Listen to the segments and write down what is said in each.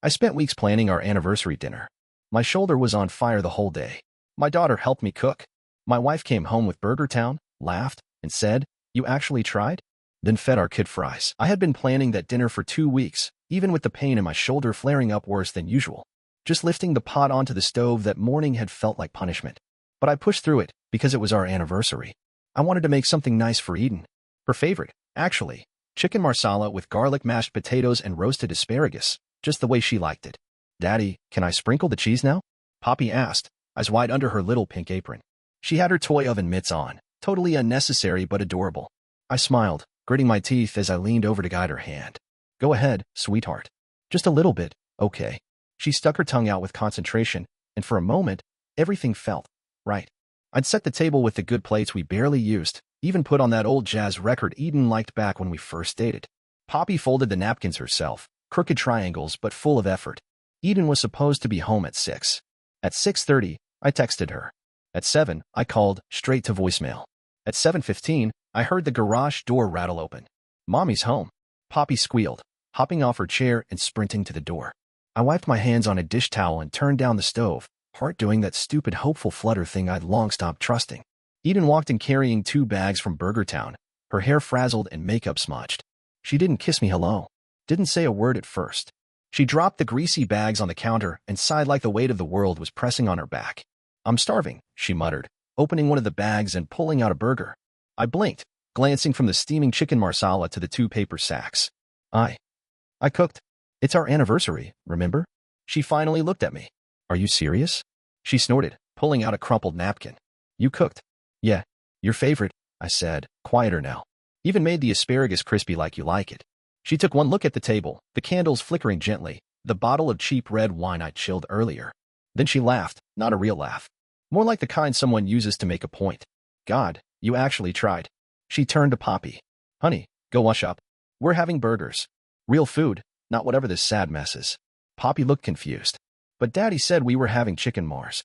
I spent weeks planning our anniversary dinner. My shoulder was on fire the whole day. My daughter helped me cook. My wife came home with Burger Town, laughed, and said, "You actually tried?" Then fed our kid fries. I had been planning that dinner for 2 weeks, even with the pain in my shoulder flaring up worse than usual. Just lifting the pot onto the stove that morning had felt like punishment. But I pushed through it because it was our anniversary. I wanted to make something nice for Eden. Her favorite, actually. Chicken marsala with garlic mashed potatoes and roasted asparagus, just the way she liked it. "Daddy, can I sprinkle the cheese now?" Poppy asked, eyes wide under her little pink apron. She had her toy oven mitts on, totally unnecessary but adorable. I smiled, gritting my teeth as I leaned over to guide her hand. "Go ahead, sweetheart. Just a little bit, okay." She stuck her tongue out with concentration, and for a moment, everything felt right. I'd set the table with the good plates we barely used, even put on that old jazz record Eden liked back when we first dated. Poppy folded the napkins herself, crooked triangles but full of effort. Eden was supposed to be home at 6. At 6:30, I texted her. At 7, I called, straight to voicemail. At 7:15, I heard the garage door rattle open. "Mommy's home," Poppy squealed, hopping off her chair and sprinting to the door. I wiped my hands on a dish towel and turned down the stove, heart doing that stupid hopeful flutter thing I'd long stopped trusting. Eden walked in carrying 2 bags from Burger Town, her hair frazzled and makeup smudged. She didn't kiss me hello. Didn't say a word at first. She dropped the greasy bags on the counter and sighed like the weight of the world was pressing on her back. "I'm starving," she muttered, opening one of the bags and pulling out a burger. I blinked, glancing from the steaming chicken marsala to the 2 paper sacks. I cooked. It's our anniversary, remember?" She finally looked at me. "Are you serious?" She snorted, pulling out a crumpled napkin. "You cooked?" "Yeah, your favorite," I said, quieter now. "Even made the asparagus crispy like you like it." She took one look at the table, the candles flickering gently, the bottle of cheap red wine I'd chilled earlier. Then she laughed, not a real laugh. More like the kind someone uses to make a point. "God, you actually tried." She turned to Poppy. "Honey, go wash up. We're having burgers. Real food, not whatever this sad mess is." Poppy looked confused. "But Daddy said we were having chicken mars."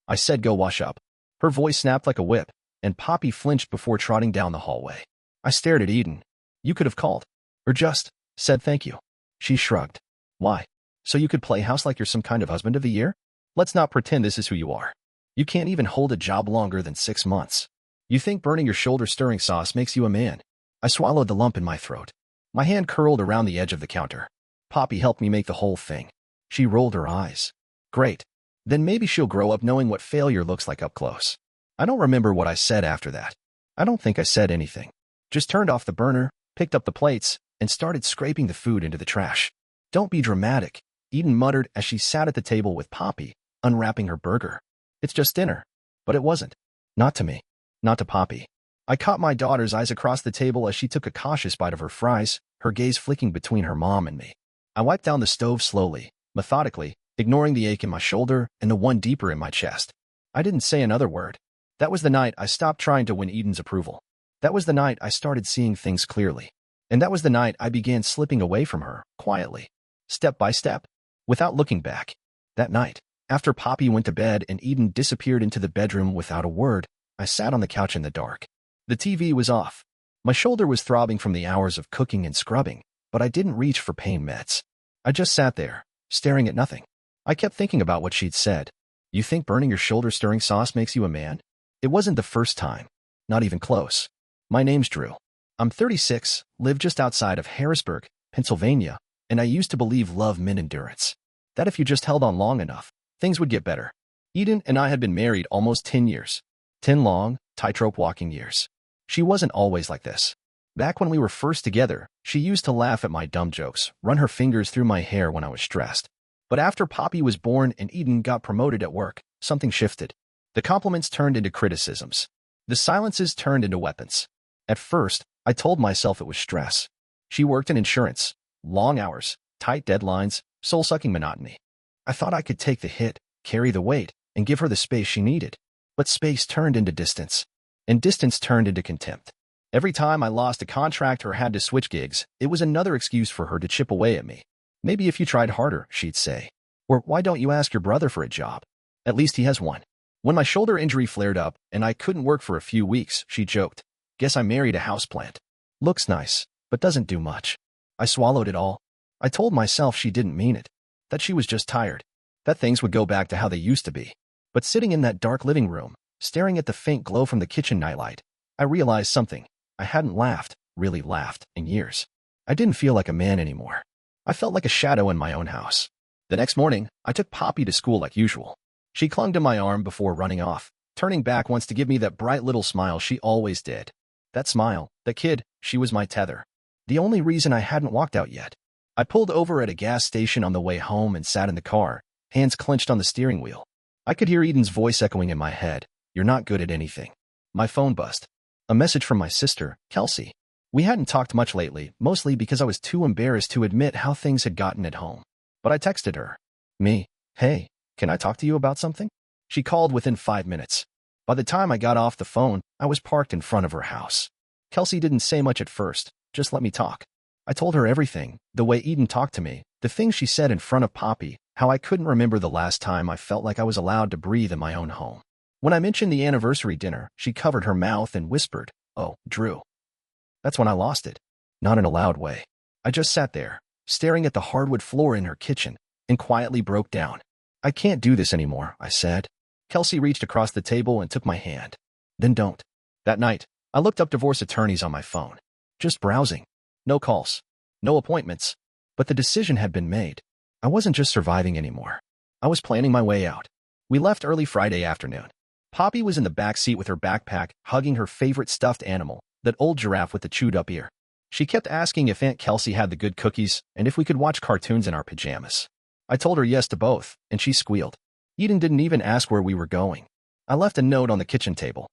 I said go wash up. Her voice snapped like a whip, and Poppy flinched before trotting down the hallway. I stared at Eden. "You could have called. Or just said thank you." She shrugged. "Why? So you could play house like you're some kind of husband of the year? Let's not pretend this is who you are. You can't even hold a job longer than 6 months. You think burning your shoulder stirring sauce makes you a man?" I swallowed the lump in my throat. My hand curled around the edge of the counter. Poppy helped me make the whole thing. She rolled her eyes. "Great. Then maybe she'll grow up knowing what failure looks like up close." I don't remember what I said after that. I don't think I said anything. Just turned off the burner, picked up the plates, and started scraping the food into the trash. "Don't be dramatic," Eden muttered as she sat at the table with Poppy, unwrapping her burger. "It's just dinner." But it wasn't. Not to me. Not to Poppy. I caught my daughter's eyes across the table as she took a cautious bite of her fries, her gaze flicking between her mom and me. I wiped down the stove slowly, methodically, ignoring the ache in my shoulder and the one deeper in my chest. I didn't say another word. That was the night I stopped trying to win Eden's approval. That was the night I started seeing things clearly. And that was the night I began slipping away from her, quietly, step by step, without looking back. That night, after Poppy went to bed and Eden disappeared into the bedroom without a word, I sat on the couch in the dark. The TV was off. My shoulder was throbbing from the hours of cooking and scrubbing, but I didn't reach for pain meds. I just sat there, staring at nothing. I kept thinking about what she'd said. "You think burning your shoulder stirring sauce makes you a man?" It wasn't the first time. Not even close. My name's Drew. I'm 36, live just outside of Harrisburg, Pennsylvania, and I used to believe love meant endurance. That if you just held on long enough, things would get better. Eden and I had been married almost 10 years. 10 long, tightrope walking years. She wasn't always like this. Back when we were first together, she used to laugh at my dumb jokes, run her fingers through my hair when I was stressed. But after Poppy was born and Eden got promoted at work, something shifted. The compliments turned into criticisms. The silences turned into weapons. At first, I told myself it was stress. She worked in insurance, long hours, tight deadlines, soul-sucking monotony. I thought I could take the hit, carry the weight, and give her the space she needed. But space turned into distance, and distance turned into contempt. Every time I lost a contract or had to switch gigs, it was another excuse for her to chip away at me. "Maybe if you tried harder," she'd say. Or, "Why don't you ask your brother for a job? At least he has one." When my shoulder injury flared up and I couldn't work for a few weeks, she joked, "Guess I married a houseplant. Looks nice, but doesn't do much." I swallowed it all. I told myself she didn't mean it. that she was just tired, that things would go back to how they used to be. But sitting in that dark living room, staring at the faint glow from the kitchen nightlight, I realized something. I hadn't laughed, really laughed, in years. I didn't feel like a man anymore. I felt like a shadow in my own house. The next morning, I took Poppy to school like usual. She clung to my arm before running off, turning back once to give me that bright little smile she always did. That smile, that kid, she was my tether. The only reason I hadn't walked out yet. I pulled over at a gas station on the way home and sat in the car, hands clenched on the steering wheel. I could hear Eden's voice echoing in my head. You're not good at anything. My phone buzzed. A message from my sister, Kelsey. We hadn't talked much lately, mostly because I was too embarrassed to admit how things had gotten at home. But I texted her. Hey, can I talk to you about something? She called within 5 minutes. By the time I got off the phone, I was parked in front of her house. Kelsey didn't say much at first, just let me talk. I told her everything, the way Eden talked to me, the things she said in front of Poppy, how I couldn't remember the last time I felt like I was allowed to breathe in my own home. When I mentioned the anniversary dinner, she covered her mouth and whispered, "Oh, Drew." That's when I lost it. Not in a loud way. I just sat there, staring at the hardwood floor in her kitchen, and quietly broke down. I can't do this anymore, I said. Kelsey reached across the table and took my hand. Then don't. That night, I looked up divorce attorneys on my phone. Just browsing. No calls. No appointments. But the decision had been made. I wasn't just surviving anymore. I was planning my way out. We left early Friday afternoon. Poppy was in the back seat with her backpack, hugging her favorite stuffed animal, that old giraffe with the chewed-up ear. She kept asking if Aunt Kelsey had the good cookies and if we could watch cartoons in our pajamas. I told her yes to both, and she squealed. Eden didn't even ask where we were going. I left a note on the kitchen table.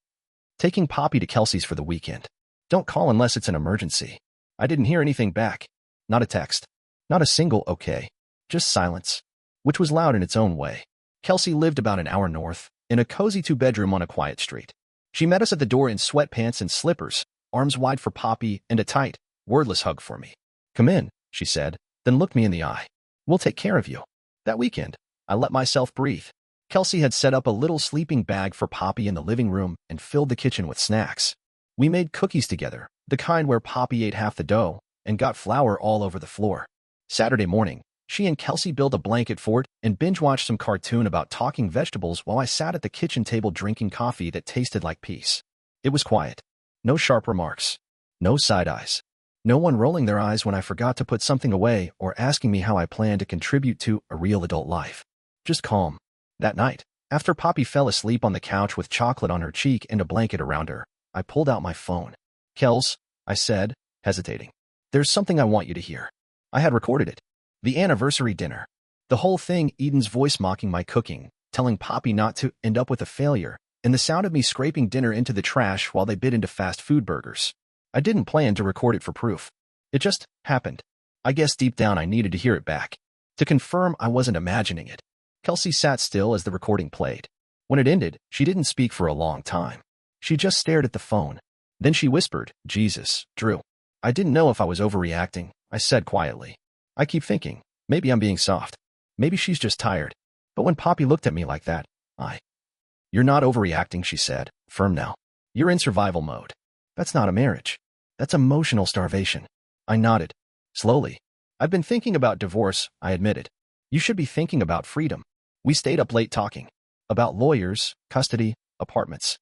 Taking Poppy to Kelsey's for the weekend. Don't call unless it's an emergency. I didn't hear anything back. Not a text. Not a single okay. Just silence. Which was loud in its own way. Kelsey lived about an hour north, in a cozy two-bedroom on a quiet street. She met us at the door in sweatpants and slippers, arms wide for Poppy and a tight, wordless hug for me. Come in, she said, then looked me in the eye. We'll take care of you. That weekend, I let myself breathe. Kelsey had set up a little sleeping bag for Poppy in the living room and filled the kitchen with snacks. We made cookies together, the kind where Poppy ate half the dough and got flour all over the floor. Saturday morning, she and Kelsey built a blanket fort and binge-watched some cartoon about talking vegetables while I sat at the kitchen table drinking coffee that tasted like peace. It was quiet. No sharp remarks. No side eyes. No one rolling their eyes when I forgot to put something away or asking me how I planned to contribute to a real adult life. Just calm. That night, after Poppy fell asleep on the couch with chocolate on her cheek and a blanket around her, I pulled out my phone. Kels, I said, hesitating. There's something I want you to hear. I had recorded it. The anniversary dinner. The whole thing, Eden's voice mocking my cooking, telling Poppy not to end up with a failure, and the sound of me scraping dinner into the trash while they bit into fast food burgers. I didn't plan to record it for proof. It just happened. I guess deep down I needed to hear it back. To confirm I wasn't imagining it. Kelsey sat still as the recording played. When it ended, she didn't speak for a long time. She just stared at the phone. Then she whispered, Jesus, Drew. I didn't know if I was overreacting, I said quietly. I keep thinking, maybe I'm being soft. Maybe she's just tired. But when Poppy looked at me like that, You're not overreacting, she said, firm now. You're in survival mode. That's not a marriage. That's emotional starvation. I nodded. Slowly. I've been thinking about divorce, I admitted. You should be thinking about freedom. We stayed up late talking. About lawyers, custody, apartments.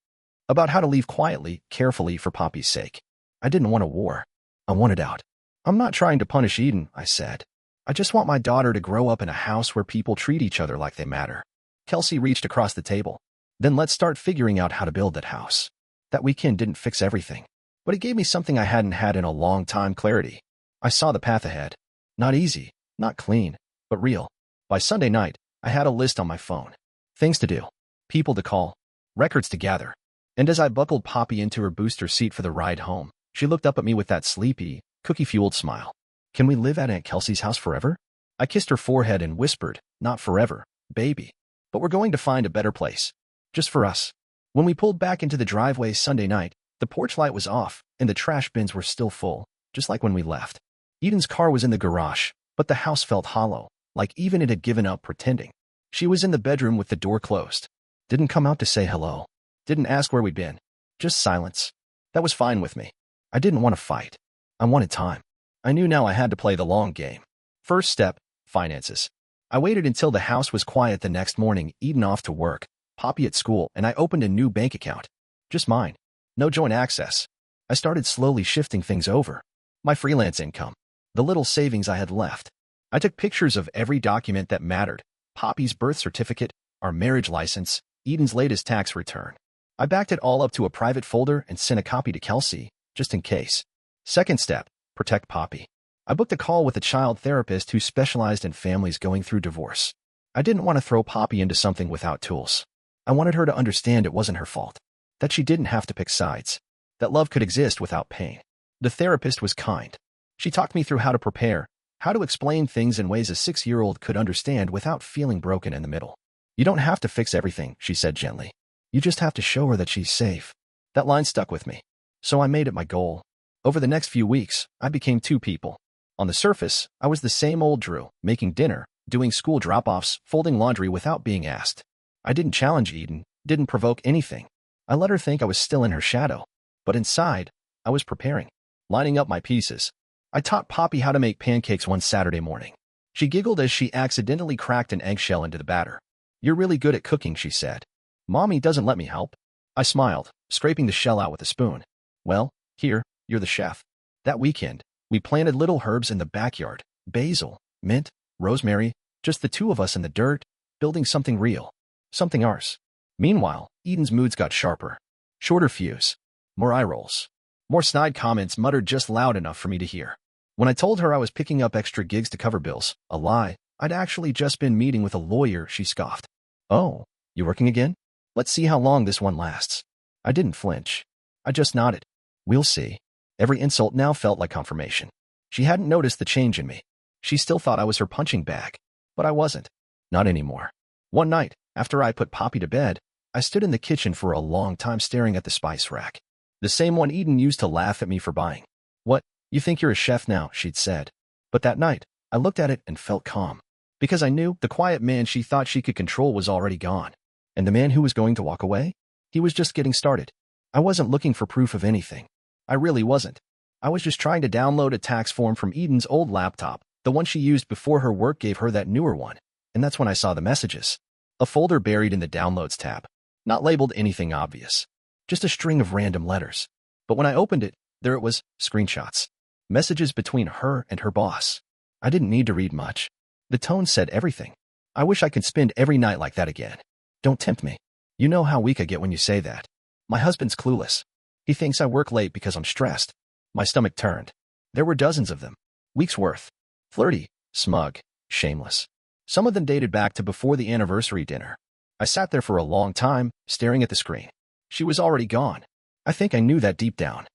About how to leave quietly, carefully for Poppy's sake. I didn't want a war. I wanted out. I'm not trying to punish Eden, I said. I just want my daughter to grow up in a house where people treat each other like they matter. Kelsey reached across the table. Then let's start figuring out how to build that house. That weekend didn't fix everything, but it gave me something I hadn't had in a long time, clarity. I saw the path ahead. Not easy, not clean, but real. By Sunday night, I had a list on my phone. Things to do, people to call, records to gather. And as I buckled Poppy into her booster seat for the ride home, she looked up at me with that sleepy, cookie-fueled smile. Can we live at Aunt Kelsey's house forever? I kissed her forehead and whispered, not forever, baby. But we're going to find a better place. Just for us. When we pulled back into the driveway Sunday night, the porch light was off, and the trash bins were still full, just like when we left. Eden's car was in the garage, but the house felt hollow, like even it had given up pretending. She was in the bedroom with the door closed. Didn't come out to say hello. Didn't ask where we'd been. Just silence. That was fine with me. I didn't want to fight. I wanted time. I knew now I had to play the long game. First step, finances. I waited until the house was quiet the next morning, Eden off to work, Poppy at school, and I opened a new bank account. Just mine. No joint access. I started slowly shifting things over. My freelance income. The little savings I had left. I took pictures of every document that mattered. Poppy's birth certificate, our marriage license, Eden's latest tax return. I backed it all up to a private folder and sent a copy to Kelsey, just in case. Second step, protect Poppy. I booked a call with a child therapist who specialized in families going through divorce. I didn't want to throw Poppy into something without tools. I wanted her to understand it wasn't her fault, that she didn't have to pick sides, that love could exist without pain. The therapist was kind. She talked me through how to prepare, how to explain things in ways a 6-year-old could understand without feeling broken in the middle. You don't have to fix everything, she said gently. You just have to show her that she's safe. That line stuck with me. So I made it my goal. Over the next few weeks, I became two people. On the surface, I was the same old Drew, making dinner, doing school drop-offs, folding laundry without being asked. I didn't challenge Eden, didn't provoke anything. I let her think I was still in her shadow. But inside, I was preparing, lining up my pieces. I taught Poppy how to make pancakes one Saturday morning. She giggled as she accidentally cracked an eggshell into the batter. You're really good at cooking, she said. Mommy doesn't let me help. I smiled, scraping the shell out with a spoon. Well, here, you're the chef. That weekend, we planted little herbs in the backyard, basil, mint, rosemary, just the two of us in the dirt, building something real, something ours. Meanwhile, Eden's moods got sharper. Shorter fuse, more eye rolls, more snide comments muttered just loud enough for me to hear. When I told her I was picking up extra gigs to cover bills, a lie, I'd actually just been meeting with a lawyer, she scoffed. Oh, you working again? Let's see how long this one lasts. I didn't flinch. I just nodded. We'll see. Every insult now felt like confirmation. She hadn't noticed the change in me. She still thought I was her punching bag. But I wasn't. Not anymore. One night, after I put Poppy to bed, I stood in the kitchen for a long time staring at the spice rack. The same one Eden used to laugh at me for buying. What, you think you're a chef now, she'd said. But that night, I looked at it and felt calm. Because I knew the quiet man she thought she could control was already gone. And the man who was going to walk away? He was just getting started. I wasn't looking for proof of anything. I really wasn't. I was just trying to download a tax form from Eden's old laptop, the one she used before her work gave her that newer one. And that's when I saw the messages. A folder buried in the Downloads tab. Not labeled anything obvious. Just a string of random letters. But when I opened it, there it was, screenshots. Messages between her and her boss. I didn't need to read much. The tone said everything. I wish I could spend every night like that again. Don't tempt me. You know how weak I get when you say that. My husband's clueless. He thinks I work late because I'm stressed. My stomach turned. There were dozens of them. Weeks worth. Flirty, smug, shameless. Some of them dated back to before the anniversary dinner. I sat there for a long time, staring at the screen. She was already gone. I think I knew that deep down.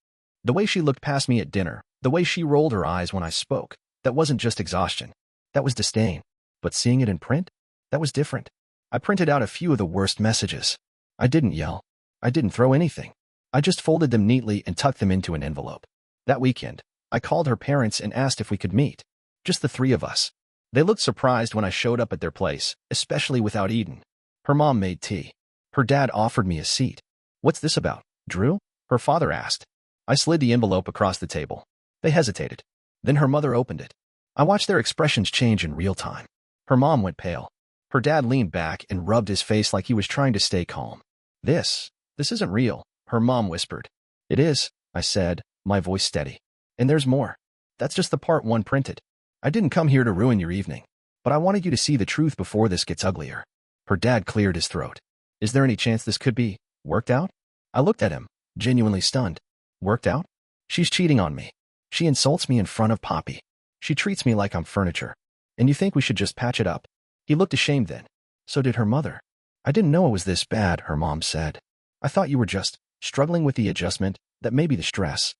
The way she looked past me at dinner, the way she rolled her eyes when I spoke, that wasn't just exhaustion. That was disdain. But seeing it in print? That was different. I printed out a few of the worst messages. I didn't yell. I didn't throw anything. I just folded them neatly and tucked them into an envelope. That weekend, I called her parents and asked if we could meet. Just the three of us. They looked surprised when I showed up at their place, especially without Eden. Her mom made tea. Her dad offered me a seat. What's this about, Drew? Her father asked. I slid the envelope across the table. They hesitated. Then her mother opened it. I watched their expressions change in real time. Her mom went pale. Her dad leaned back and rubbed his face like he was trying to stay calm. This isn't real, her mom whispered. It is, I said, my voice steady. And there's more. That's just the part one printed. I didn't come here to ruin your evening, but I wanted you to see the truth before this gets uglier. Her dad cleared his throat. Is there any chance this could be worked out? I looked at him, genuinely stunned. Worked out? She's cheating on me. She insults me in front of Poppy. She treats me like I'm furniture. And you think we should just patch it up? He looked ashamed then. So did her mother. I didn't know it was this bad, her mom said. I thought you were just struggling with the adjustment, that may be the stress.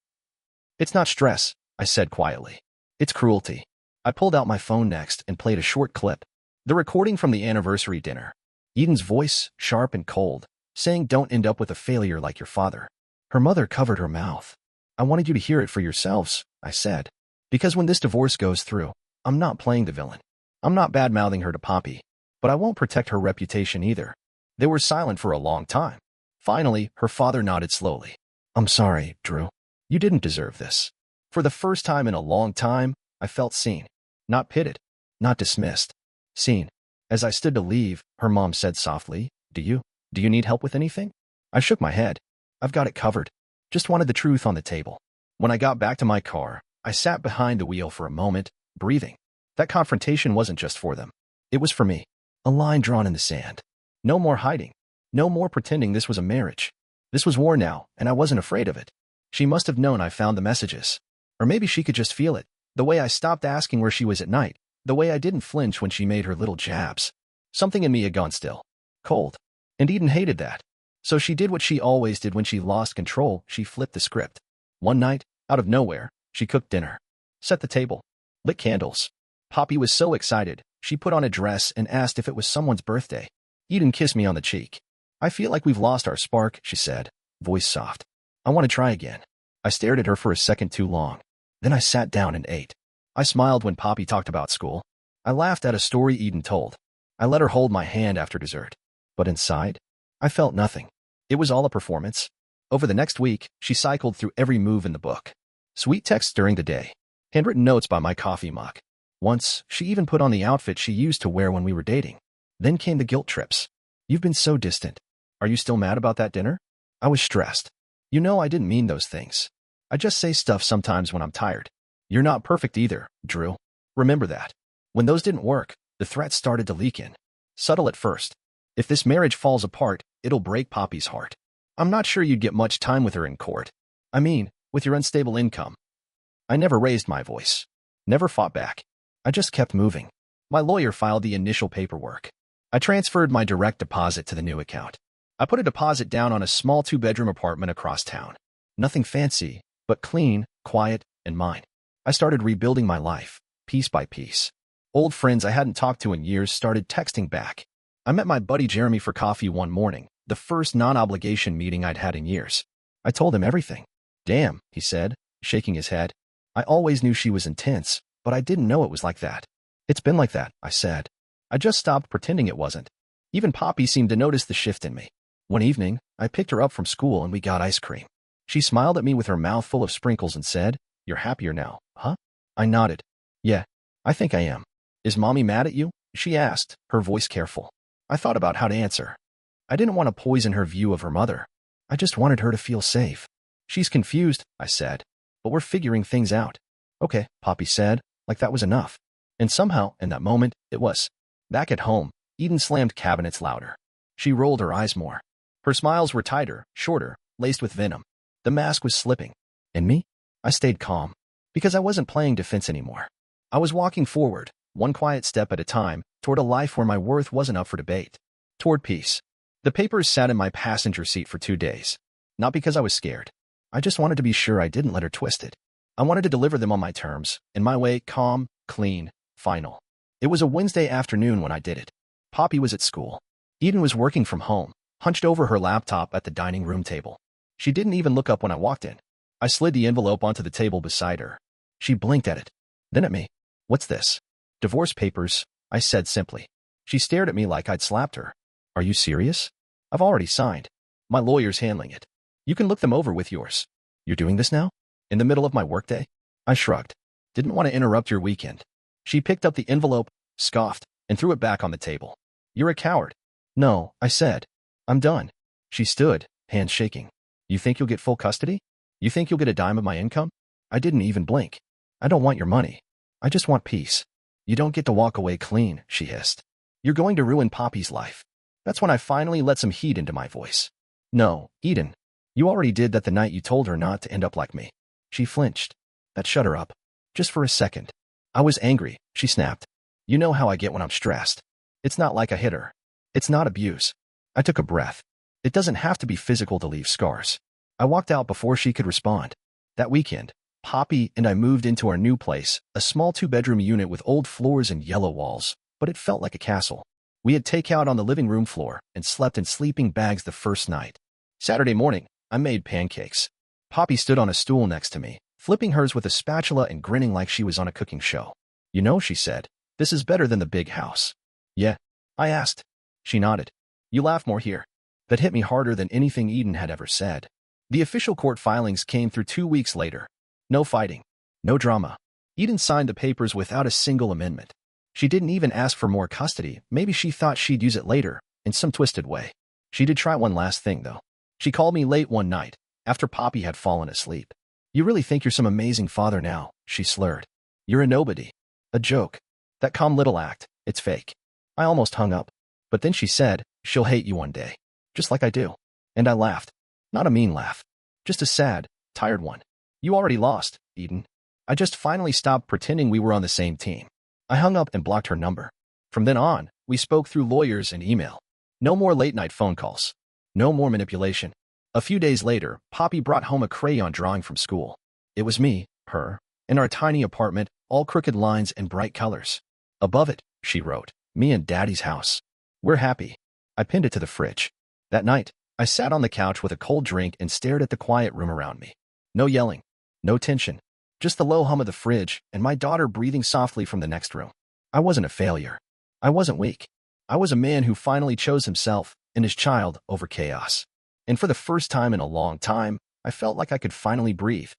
It's not stress, I said quietly. It's cruelty. I pulled out my phone next and played a short clip. The recording from the anniversary dinner. Eden's voice, sharp and cold, saying don't end up with a failure like your father. Her mother covered her mouth. I wanted you to hear it for yourselves, I said. Because when this divorce goes through, I'm not playing the villain. I'm not bad-mouthing her to Poppy, but I won't protect her reputation either. They were silent for a long time. Finally, her father nodded slowly. I'm sorry, Drew. You didn't deserve this. For the first time in a long time, I felt seen. Not pitted. Not dismissed. Scene. As I stood to leave, her mom said softly, Do you need help with anything? I shook my head. I've got it covered. Just wanted the truth on the table. When I got back to my car, I sat behind the wheel for a moment, breathing. That confrontation wasn't just for them. It was for me. A line drawn in the sand. No more hiding. No more pretending this was a marriage. This was war now, and I wasn't afraid of it. She must have known I found the messages. Or maybe she could just feel it. The way I stopped asking where she was at night. The way I didn't flinch when she made her little jabs. Something in me had gone still. Cold. And Eden hated that. So she did what she always did when she lost control. She flipped the script. One night, out of nowhere, she cooked dinner. Set the table. Lit candles. Poppy was so excited, she put on a dress and asked if it was someone's birthday. Eden kissed me on the cheek. I feel like we've lost our spark, she said, voice soft. I want to try again. I stared at her for a second too long. Then I sat down and ate. I smiled when Poppy talked about school. I laughed at a story Eden told. I let her hold my hand after dessert. But inside, I felt nothing. It was all a performance. Over the next week, she cycled through every move in the book. Sweet texts during the day. Handwritten notes by my coffee mug. Once, she even put on the outfit she used to wear when we were dating. Then came the guilt trips. You've been so distant. Are you still mad about that dinner? I was stressed. You know I didn't mean those things. I just say stuff sometimes when I'm tired. You're not perfect either, Drew. Remember that. When those didn't work, the threats started to leak in. Subtle at first. If this marriage falls apart, it'll break Poppy's heart. I'm not sure you'd get much time with her in court. I mean, with your unstable income. I never raised my voice. Never fought back. I just kept moving. My lawyer filed the initial paperwork. I transferred my direct deposit to the new account. I put a deposit down on a small 2-bedroom apartment across town. Nothing fancy, but clean, quiet, and mine. I started rebuilding my life, piece by piece. Old friends I hadn't talked to in years started texting back. I met my buddy Jeremy for coffee one morning, the first non-obligation meeting I'd had in years. I told him everything. Damn, he said, shaking his head. I always knew she was intense, but I didn't know it was like that. It's been like that, I said. I just stopped pretending it wasn't. Even Poppy seemed to notice the shift in me. One evening, I picked her up from school and we got ice cream. She smiled at me with her mouth full of sprinkles and said, You're happier now, huh? I nodded. Yeah, I think I am. Is Mommy mad at you? She asked, her voice careful. I thought about how to answer. I didn't want to poison her view of her mother. I just wanted her to feel safe. She's confused, I said, but we're figuring things out. Okay, Poppy said, like that was enough. And somehow, in that moment, it was. Back at home, Eden slammed cabinets louder. She rolled her eyes more. Her smiles were tighter, shorter, laced with venom. The mask was slipping. And me? I stayed calm. Because I wasn't playing defense anymore. I was walking forward, one quiet step at a time, toward a life where my worth wasn't up for debate. Toward peace. The papers sat in my passenger seat for 2 days. Not because I was scared. I just wanted to be sure I didn't let her twist it. I wanted to deliver them on my terms, in my way, calm, clean, final. It was a Wednesday afternoon when I did it. Poppy was at school. Eden was working from home, hunched over her laptop at the dining room table. She didn't even look up when I walked in. I slid the envelope onto the table beside her. She blinked at it, then at me. What's this? Divorce papers, I said simply. She stared at me like I'd slapped her. Are you serious? I've already signed. My lawyer's handling it. You can look them over with yours. You're doing this now? In the middle of my workday? I shrugged. Didn't want to interrupt your weekend. She picked up the envelope, scoffed, and threw it back on the table. You're a coward. No, I said. I'm done. She stood, hands shaking. You think you'll get full custody? You think you'll get a dime of my income? I didn't even blink. I don't want your money. I just want peace. You don't get to walk away clean, she hissed. You're going to ruin Poppy's life. That's when I finally let some heat into my voice. No, Eden. You already did that the night you told her not to end up like me. She flinched. That shut her up. Just for a second. I was angry, she snapped. You know how I get when I'm stressed. It's not like I hit her. It's not abuse. I took a breath. It doesn't have to be physical to leave scars. I walked out before she could respond. That weekend, Poppy and I moved into our new place, a small 2-bedroom unit with old floors and yellow walls, but it felt like a castle. We had takeout on the living room floor and slept in sleeping bags the first night. Saturday morning, I made pancakes. Poppy stood on a stool next to me, flipping hers with a spatula and grinning like she was on a cooking show. You know, she said, this is better than the big house. Yeah, I asked. She nodded. You laugh more here. That hit me harder than anything Eden had ever said. The official court filings came through 2 weeks later. No fighting. No drama. Eden signed the papers without a single amendment. She didn't even ask for more custody. Maybe she thought she'd use it later, in some twisted way. She did try one last thing, though. She called me late one night, after Poppy had fallen asleep. "You really think you're some amazing father now," she slurred. "You're a nobody. A joke. That calm little act, it's fake." I almost hung up. But then she said, "She'll hate you one day. Just like I do." And I laughed. Not a mean laugh. Just a sad, tired one. "You already lost, Eden." I just finally stopped pretending we were on the same team. I hung up and blocked her number. From then on, we spoke through lawyers and email. No more late-night phone calls. No more manipulation. A few days later, Poppy brought home a crayon drawing from school. It was me, her, in our tiny apartment, all crooked lines and bright colors. Above it, she wrote, "Me and Daddy's house. We're happy." I pinned it to the fridge. That night, I sat on the couch with a cold drink and stared at the quiet room around me. No yelling. No tension. Just the low hum of the fridge and my daughter breathing softly from the next room. I wasn't a failure. I wasn't weak. I was a man who finally chose himself and his child over chaos. And for the first time in a long time, I felt like I could finally breathe.